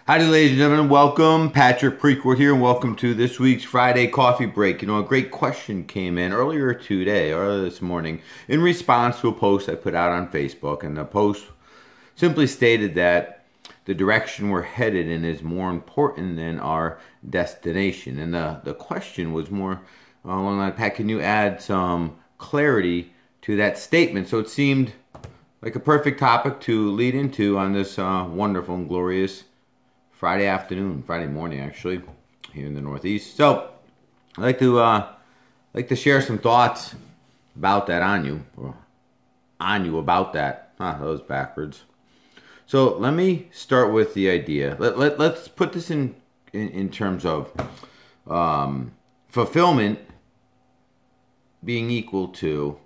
Howdy, ladies and gentlemen. Welcome. Patrick Precourt here, and welcome to this week's Friday Coffee Break. You know, a great question came in earlier this morning, in response to a post I put out on Facebook. And the post simply stated that the direction we're headed in is more important than our destination. And the question was more along that, Pat, can you add some clarity to that statement? So it seemed like a perfect topic to lead into on this wonderful and glorious Friday morning, actually, here in the Northeast. So I'd like to share some thoughts about that on you about that. That was backwards. So let me start with the idea. Let's put this in terms of fulfillment being equal to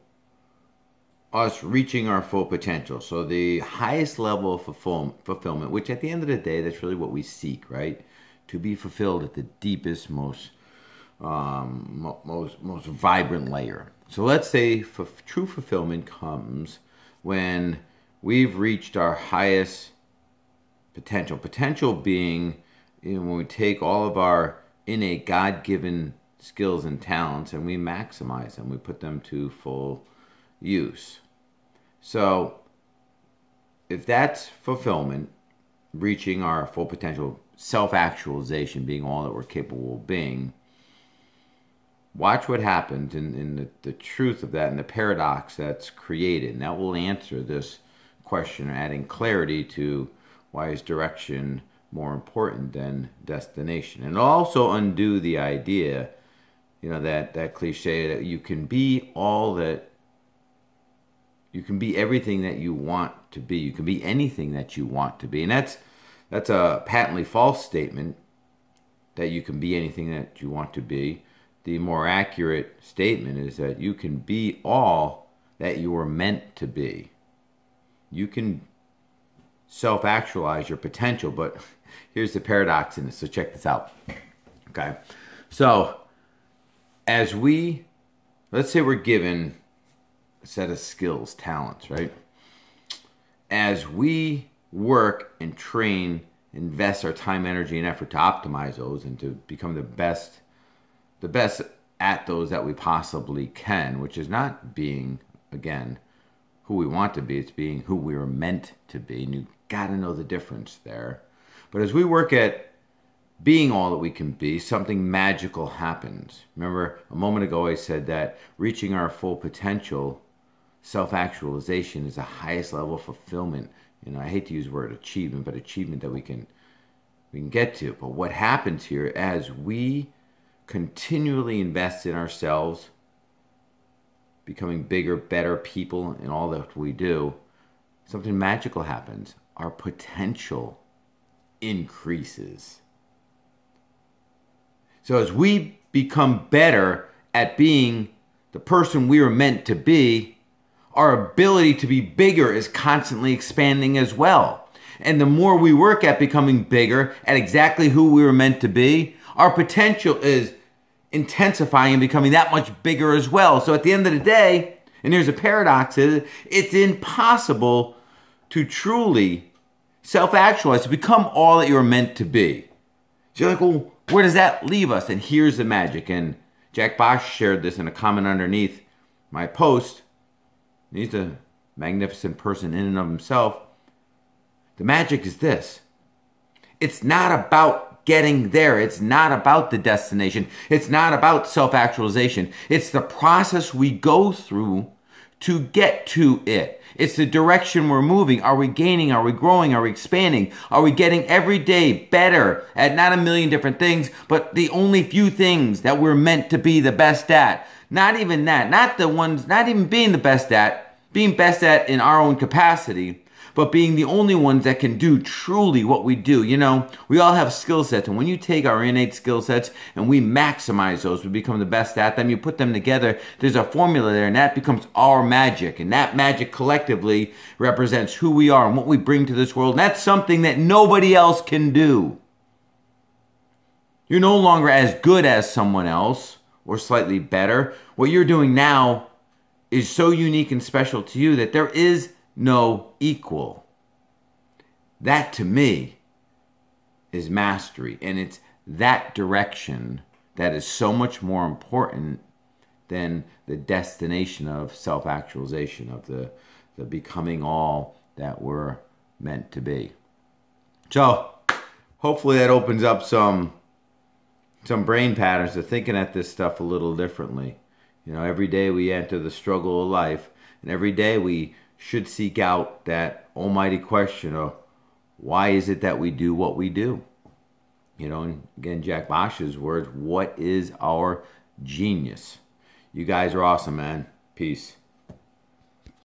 us reaching our full potential. So the highest level of fulfillment, which at the end of the day, that's really what we seek, right? To be fulfilled at the deepest, most vibrant layer. So let's say true fulfillment comes when we've reached our highest potential. Potential being, when we take all of our innate God-given skills and talents and we maximize them, we put them to full use. So if that's fulfillment, reaching our full potential, self-actualization, being all that we're capable of being, watch what happens in the truth of that and the paradox that's created. And that will answer this question, adding clarity to why is direction more important than destination. And also undo the idea, that cliche that you can be everything that you want to be. You can be anything that you want to be. And that's a patently false statement, that you can be anything that you want to be. The more accurate statement is that you can be all that you were meant to be. You can self-actualize your potential, but here's the paradox in this. So check this out. Okay. So let's say we're given a set of skills, talents, right? As we work and train, invest our time, energy, and effort to optimize those and to become the best at those that we possibly can, which is not being, again, who we want to be, it's being who we were meant to be. And you got to know the difference there. But as we work at being all that we can be, something magical happens. Remember, a moment ago I said that reaching our full potential, self-actualization, is the highest level of fulfillment. I hate to use the word achievement, but achievement that we can get to. But what happens here, as we continually invest in ourselves, becoming bigger, better people in all that we do, something magical happens. Our potential increases. So as we become better at being the person we were meant to be, our ability to be bigger is constantly expanding as well. And the more we work at becoming bigger at exactly who we were meant to be, our potential is intensifying and becoming that much bigger as well. So at the end of the day, and here's a paradox, it's impossible to truly self-actualize, to become all that you're meant to be. So you're like, well, where does that leave us? And here's the magic. And Jack Bosch shared this in a comment underneath my post. He's a magnificent person in and of himself. The magic is this. It's not about getting there. It's not about the destination. It's not about self-actualization. It's the process we go through to get to it. It's the direction we're moving. Are we gaining? Are we growing? Are we expanding? Are we getting every day better at not a million different things, but the only few things that we're meant to be the best at? Not even that. Not even being the best at, being best at in our own capacity, but being the only ones that can do truly what we do. We all have skill sets, and when you take our innate skill sets and we maximize those, we become the best at them, you put them together, there's a formula there, and that becomes our magic. And that magic collectively represents who we are and what we bring to this world. And that's something that nobody else can do. You're no longer as good as someone else or slightly better. What you're doing now is so unique and special to you that there is no equal. That to me is mastery. And it's that direction that is so much more important than the destination of self-actualization, of the becoming all that we're meant to be. So hopefully that opens up some brain patterns to thinking at this stuff a little differently. You know, every day we enter the struggle of life, and every day we should seek out that almighty question of why is it that we do what we do? You know, and again, Jack Bosch's words, what is our genius? You guys are awesome, man. Peace.